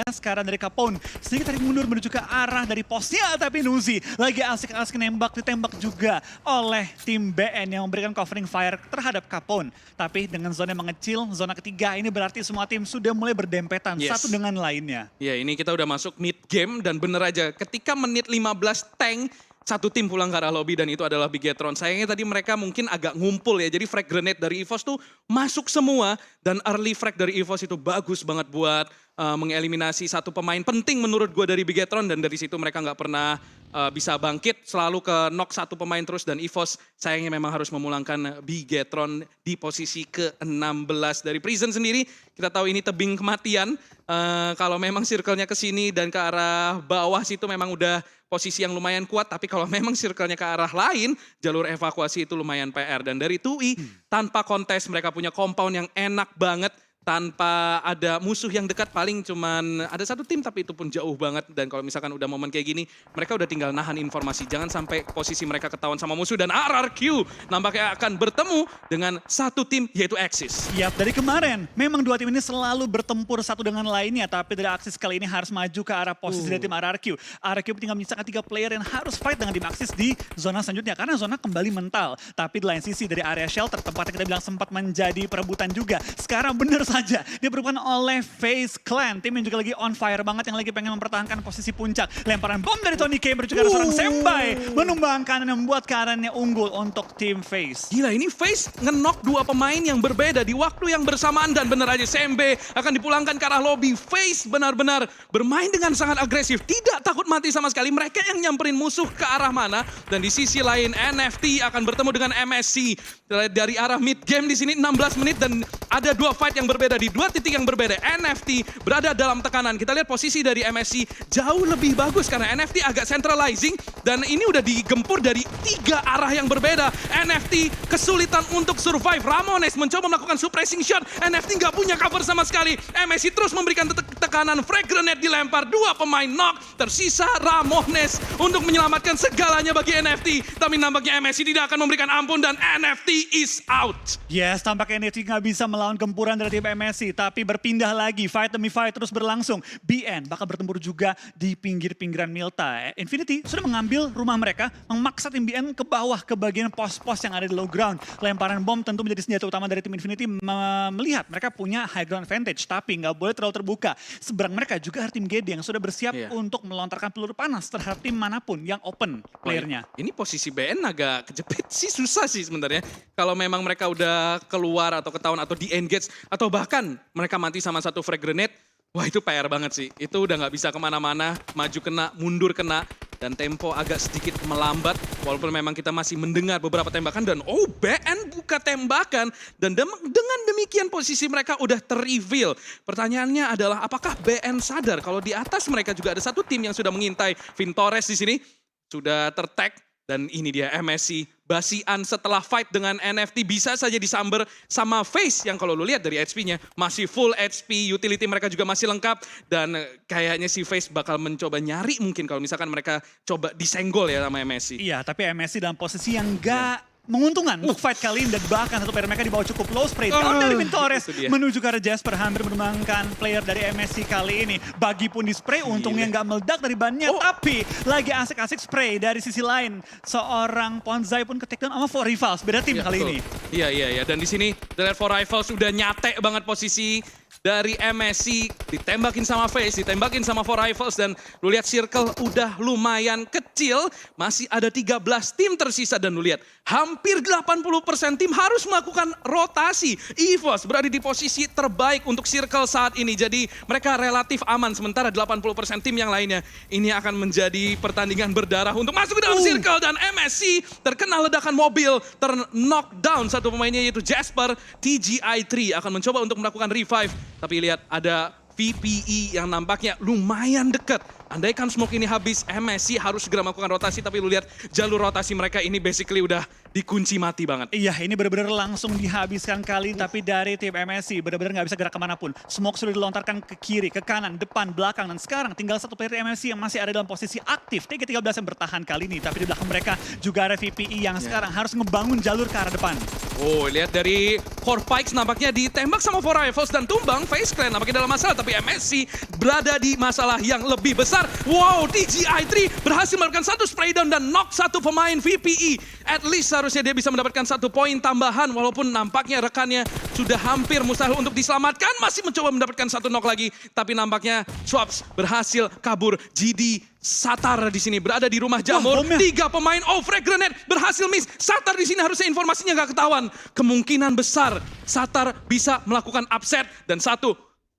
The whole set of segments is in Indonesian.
sekarang dari Capone sedikit tarik mundur menuju ke arah dari posnya, tapi Nuzi lagi asik-asik nembak, ditembak juga oleh tim BN yang memberikan covering fire terhadap Capone. Tapi dengan zona yang mengecil, zona ketiga ini berarti semua tim sudah mulai berdempetan satu dengan lainnya. Ya, ini kita udah masuk mid game dan bener aja ketika menit 15 tank satu tim pulang ke arah lobby dan itu adalah Bigetron. Sayangnya tadi mereka mungkin agak ngumpul ya. Jadi frag grenade dari EVOS tuh masuk semua dan early frag dari EVOS itu bagus banget buat mengeliminasi satu pemain penting menurut gue dari Bigetron dan dari situ mereka nggak pernah bisa bangkit, selalu ke knock satu pemain terus dan EVOS sayangnya memang harus memulangkan Bigetron di posisi ke-16 dari Prison sendiri. Kita tahu ini tebing kematian. Kalau memang circle-nya ke sini dan ke arah bawah situ memang udah posisi yang lumayan kuat, tapi kalau memang circle-nya ke arah lain, jalur evakuasi itu lumayan PR. Dan dari TUI, tanpa kontes mereka punya compound yang enak banget, tanpa ada musuh yang dekat, paling cuman ada satu tim tapi itu pun jauh banget. Dan kalau misalkan udah momen kayak gini, mereka udah tinggal nahan informasi. Jangan sampai posisi mereka ketahuan sama musuh dan RRQ nampaknya akan bertemu dengan satu tim yaitu Axis. Yap, dari kemarin memang dua tim ini selalu bertempur satu dengan lainnya, tapi dari Axis kali ini harus maju ke arah posisi dari tim RRQ. RRQ tinggal menyisakan 3 player yang harus fight dengan tim Axis di zona selanjutnya karena zona kembali mental. Tapi di lain sisi dari area shelter, tempat yang kita bilang sempat menjadi perebutan juga. Sekarang bener saja diperlukan oleh FaZe Clan, tim yang juga lagi on fire banget, yang lagi pengen mempertahankan posisi puncak. Lemparan bom dari Tony K juga ada seorang Sembai menumbangkan dan membuat keadaannya unggul untuk tim FaZe. Gila, ini FaZe nge-knock dua pemain yang berbeda di waktu yang bersamaan dan bener aja Sembe akan dipulangkan ke arah lobby. FaZe benar-benar bermain dengan sangat agresif, tidak takut mati sama sekali. Mereka yang nyamperin musuh ke arah mana, dan di sisi lain NFT akan bertemu dengan MSC dari arah mid game di sini 16 menit dan ada dua fight yang berbeda di dua titik yang berbeda. NFT berada dalam tekanan. Kita lihat posisi dari MSC jauh lebih bagus karena NFT agak centralizing dan ini udah digempur dari 3 arah yang berbeda. NFT kesulitan untuk survive. Ramones mencoba melakukan suppressing shot. NFT nggak punya cover sama sekali. MSC terus memberikan tekanan. Frag grenade dilempar. 2 pemain knock. Tersisa Ramones untuk menyelamatkan segalanya bagi NFT. Tapi nampaknya MSC tidak akan memberikan ampun dan NFT is out. Yes, tampaknya NFT nggak bisa melawan gempuran dari tim MSC, tapi berpindah lagi, fight demi fight terus berlangsung. BN bakal bertempur juga di pinggir-pinggiran Milta. Infinity sudah mengambil rumah mereka, memaksa tim BN ke bawah ke bagian pos-pos yang ada di low ground. Lemparan bom tentu menjadi senjata utama dari tim Infinity, melihat mereka punya high ground advantage, tapi nggak boleh terlalu terbuka. Seberang mereka juga ada tim GD yang sudah bersiap untuk melontarkan peluru panas terhadap tim manapun yang open playernya. Ini posisi BN agak kejepit sih, susah sih sebenarnya. Kalau memang mereka udah keluar atau ketahuan atau di-engage atau bahkan mereka mati sama satu frag grenade, wah itu PR banget sih. Itu udah nggak bisa kemana-mana, maju kena, mundur kena, dan tempo agak sedikit melambat. Walaupun memang kita masih mendengar beberapa tembakan dan BN buka tembakan. Dan dengan demikian posisi mereka udah ter-reveal. Pertanyaannya adalah apakah BN sadar kalau di atas mereka juga ada satu tim yang sudah mengintai. Vintores di sini sudah ter-tag. Dan ini dia MSC, basian setelah fight dengan NFT bisa saja disamber sama FaZe yang kalau lu lihat dari HP-nya masih full HP, utility mereka juga masih lengkap. Dan kayaknya si FaZe bakal mencoba nyari mungkin kalau misalkan mereka coba disenggol ya sama MSC. Iya, tapi MSC dalam posisi yang gak menguntungkan untuk fight kali ini dan bahkan satu player mereka dibawa cukup low spray down dari Vintores menuju ke arah Jasper, hampir menumbangkan player dari MSC kali ini. Bagi pun di spray, untungnya nggak meledak dari bannya, tapi lagi asik-asik spray dari sisi lain. Seorang Ponzai pun ke-take down sama 4 Rivals, beda tim kali ini. Iya, dan di sini The 4 Rivals sudah nyate banget posisi dari MSC, ditembakin sama FaZe, ditembakin sama 4 Rivals, dan lu lihat circle udah lumayan kecil, masih ada 13 tim tersisa, dan lu lihat hampir 80% tim harus melakukan rotasi. EVOS berada di posisi terbaik untuk circle saat ini, jadi mereka relatif aman, sementara 80% tim yang lainnya ini akan menjadi pertandingan berdarah untuk masuk ke dalam circle, dan MSC terkena ledakan mobil, ter-knockdown satu pemainnya yaitu Jasper. TGI3 akan mencoba untuk melakukan revive. Tapi lihat ada VPE yang nampaknya lumayan dekat. Andaikan smoke ini habis, MSC harus segera melakukan rotasi. Tapi lu lihat jalur rotasi mereka ini basically udah dikunci mati banget. Iya, ini benar-benar langsung dihabiskan kali, tapi dari tim MSC benar-benar nggak bisa gerak kemanapun. Smoke sudah dilontarkan ke kiri, ke kanan, depan, belakang, dan sekarang tinggal satu player MSC yang masih ada dalam posisi aktif. TG13 yang bertahan kali ini, tapi di belakang mereka juga ada VPE yang sekarang harus ngebangun jalur ke arah depan. Oh, lihat dari Core Pikes nampaknya ditembak sama For Rivals dan tumbang. Face Clan nampaknya dalam masalah, tapi MSC berada di masalah yang lebih besar. Wow, TGI3 berhasil mendapatkan satu spray down dan knock satu pemain VPE. At least harusnya dia bisa mendapatkan 1 poin tambahan, walaupun nampaknya rekannya sudah hampir mustahil untuk diselamatkan. Masih mencoba mendapatkan 1 knock lagi, tapi nampaknya Swaps berhasil kabur. GD Satar di sini berada di rumah jamur. 3 pemain, frag grenade berhasil miss. Satar di sini harusnya informasinya nggak ketahuan. Kemungkinan besar Satar bisa melakukan upset dan 1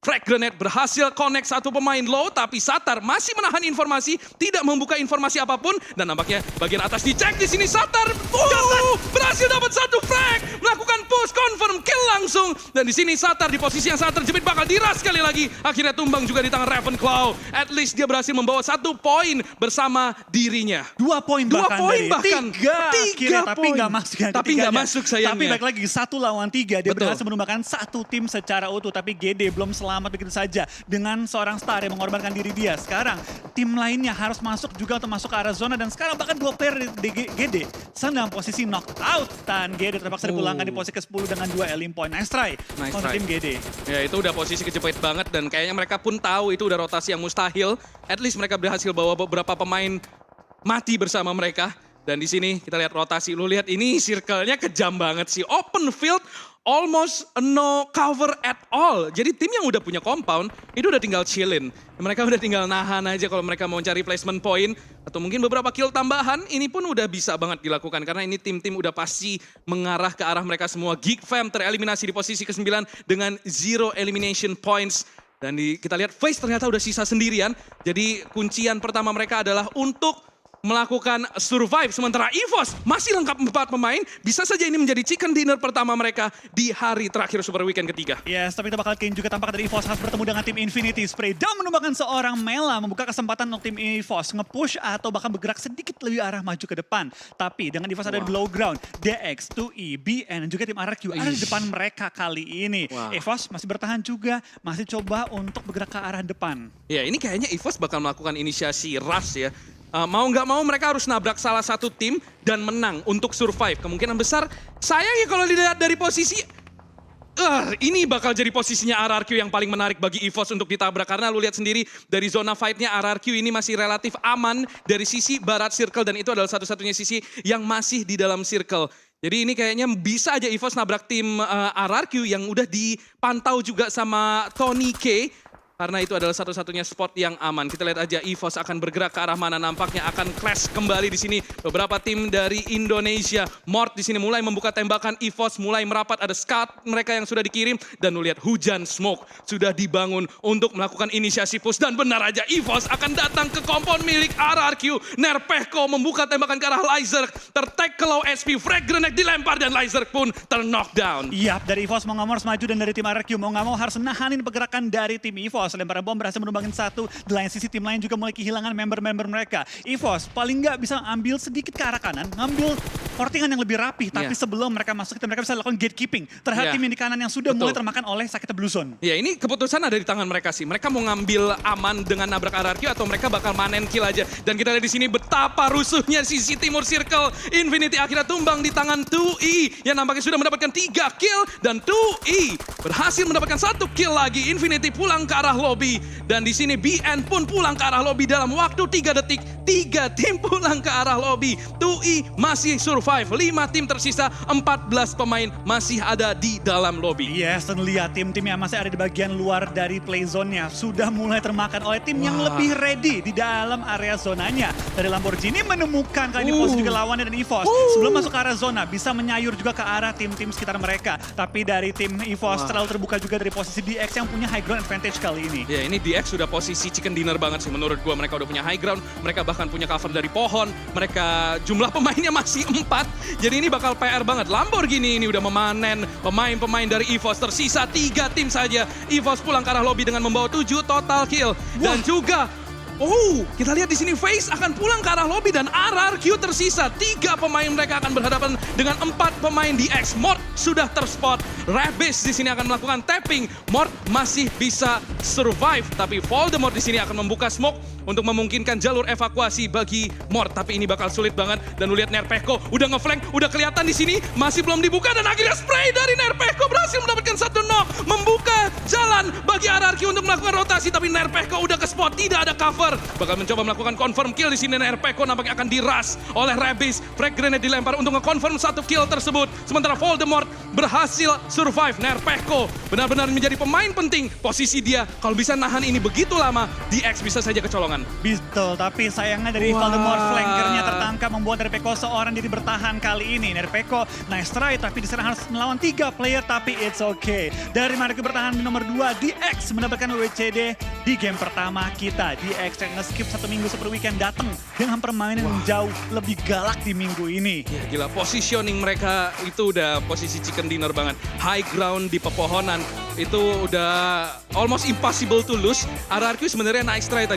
frag grenade berhasil connect 1 pemain low, tapi Satar masih menahan informasi, tidak membuka informasi apapun, dan nampaknya bagian atas dicek di sini. Satar berhasil dapat 1 frag, melakukan push confirm kill langsung, dan di sini Satar di posisi yang sangat terjepit bakal diras sekali lagi. Akhirnya tumbang juga di tangan Ravenclaw. At least dia berhasil membawa 1 poin bersama dirinya. 2 poin bahkan dari 3 tapi nggak masuk. Tapi nggak masuk sayangnya. Tapi baik lagi 1 lawan 3 dia berhasil menumbangkan 1 tim secara utuh, tapi GD belum selamat begitu saja dengan seorang star yang mengorbankan diri dia. Sekarang tim lainnya harus masuk juga untuk masuk ke arah zona, dan sekarang bahkan 2 player di GD sedang posisi knockout, dan GD terpaksa dipulangkan di posisi ke-10 dengan 2 elim point. Nice try untuk tim GD. Ya, itu udah posisi kejepit banget, dan kayaknya mereka pun tahu itu udah rotasi yang mustahil. At least mereka berhasil bawa beberapa pemain mati bersama mereka. Dan di sini kita lihat rotasi. Lu lihat ini circle-nya kejam banget sih. Open field, almost no cover at all. Jadi tim yang udah punya compound, itu udah tinggal chillin. Mereka udah tinggal nahan aja kalau mereka mau cari placement point. Atau mungkin beberapa kill tambahan, ini pun udah bisa banget dilakukan. Karena ini tim-tim udah pasti mengarah ke arah mereka semua. Geek Fam tereliminasi di posisi ke-9 dengan 0 elimination points. Dan kita lihat FaZe ternyata udah sisa sendirian. Jadi kuncian pertama mereka adalah untuk melakukan survive, sementara EVOS masih lengkap 4 pemain. Bisa saja ini menjadi chicken dinner pertama mereka di hari terakhir Super Weekend ketiga. Yes, tapi kita bakal kini juga tampak dari EVOS harus bertemu dengan tim Infinity. Spray down menumbangkan seorang Mela, membuka kesempatan untuk tim EVOS nge-push atau bahkan bergerak sedikit lebih arah maju ke depan. Tapi dengan EVOS ada di low ground, DX, 2E, BN, dan juga tim RRQ ada di depan mereka kali ini. EVOS masih bertahan juga, masih coba untuk bergerak ke arah depan. Ya, ini kayaknya EVOS bakal melakukan inisiasi rush ya. Mau nggak mau mereka harus nabrak salah satu tim dan menang untuk survive. Kemungkinan besar, sayangnya kalau dilihat dari posisi, ini bakal jadi posisinya RRQ yang paling menarik bagi EVOS untuk ditabrak. Karena lu lihat sendiri dari zona fight-nya RRQ ini masih relatif aman dari sisi barat circle. Dan itu adalah satu-satunya sisi yang masih di dalam circle. Jadi ini kayaknya bisa aja EVOS nabrak tim RRQ yang udah dipantau juga sama Tony K. Karena itu adalah satu-satunya spot yang aman. Kita lihat aja EVOS akan bergerak ke arah mana. Nampaknya akan clash kembali di sini. Beberapa tim dari Indonesia. Mort di sini mulai membuka tembakan. EVOS mulai merapat. Ada scout mereka yang sudah dikirim. Dan lu lihat hujan smoke sudah dibangun untuk melakukan inisiasi push. Dan benar aja EVOS akan datang ke compound milik RRQ. Nerpeko membuka tembakan ke arah Lyzerk. Tertag ke low SP. Frag grenade dilempar dan Lyzerk pun ter-knockdown. Yap, dari EVOS mau nggak mau harus maju, dan dari tim RRQ mau nggak mau harus nahanin pergerakan dari tim EVOS. Lemparan bom berhasil menumbangin 1. Di lain sisi tim lain juga mulai kehilangan member-member mereka. EVOS paling nggak bisa ambil sedikit ke arah kanan, ngambil portingan yang lebih rapih. Tapi sebelum mereka masuk, mereka bisa lakukan gatekeeping terhadap tim yang di kanan yang sudah mulai termakan oleh sakitnya Blue Zone. Ya, ini keputusan ada di tangan mereka sih. Mereka mau ngambil aman dengan nabrak RRQ atau mereka bakal manen kill aja. Dan kita lihat di sini betapa rusuhnya sisi timur circle. Infinity akhirnya tumbang di tangan 2E yang nampaknya sudah mendapatkan 3 kill. Dan 2E berhasil mendapatkan 1 kill lagi. Infinity pulang ke arah lobby, dan di sini BN pun pulang ke arah lobby dalam waktu 3 detik. 3 tim pulang ke arah lobby. 2E masih survive. 5 tim tersisa, 14 pemain masih ada di dalam lobby. Yes, dan lihat tim-tim yang masih ada di bagian luar dari play zone-nya sudah mulai termakan oleh tim yang lebih ready di dalam area zonanya. Dari Lamborghini menemukan kali ini posisi juga lawannya, dan EVOS sebelum masuk ke arah zona bisa menyayur juga ke arah tim-tim sekitar mereka. Tapi dari tim EVOS terlalu terbuka juga dari posisi DX yang punya high ground advantage kali ini. Ya, ini DX sudah posisi chicken dinner banget sih menurut gua. Mereka udah punya high ground, mereka bahkan punya cover dari pohon, mereka jumlah pemainnya masih 4. Jadi ini bakal PR banget. Lamborghini ini udah memanen pemain-pemain dari EVOS. Tersisa 3 tim saja. EVOS pulang ke arah lobby dengan membawa 7 total kill. Dan juga Oh, kita lihat di sini FaZe akan pulang ke arah lobby dan RRQ tersisa. 3 pemain mereka akan berhadapan dengan 4 pemain DX. Mort sudah terspot. Rabbish di sini akan melakukan tapping. Mort masih bisa survive, tapi Voldemort di sini akan membuka smoke untuk memungkinkan jalur evakuasi bagi Mort. Tapi ini bakal sulit banget. Dan lu lihat Nerpeko udah ngeflank, udah kelihatan di sini, masih belum dibuka dan akhirnya spray dari Nerpeko berhasil mendapatkan satu knock, membuka jalan bagi RRQ untuk melakukan rotasi. Tapi Nerpeko udah ke spot, tidak ada cover. Bakal mencoba melakukan confirm kill di sini. Nerpeko nampaknya akan diras oleh Rabbish. Frag grenade dilempar untuk nge-confirm satu kill tersebut. Sementara Voldemort berhasil survive. Nerpeko benar-benar menjadi pemain penting. Posisi dia kalau bisa nahan ini begitu lama, DX bisa saja kecolongan. Betul, tapi sayangnya dari Wah. Voldemort flankernya tertangkap membuat Nerpeko seorang diri bertahan kali ini. Nerpeko nice try tapi diserang harus melawan 3 player tapi it's okay. Dari Marco bertahan di nomor 2, DX mendapatkan WCD di game pertama kita. DX yang nge-skip 1 minggu super weekend datang dengan permainan yang jauh lebih galak di minggu ini. Ya gila, positioning mereka itu udah posisi chicken dinner banget. High ground di pepohonan, itu udah almost impossible to lose. RRQ sebenarnya nice try tadi.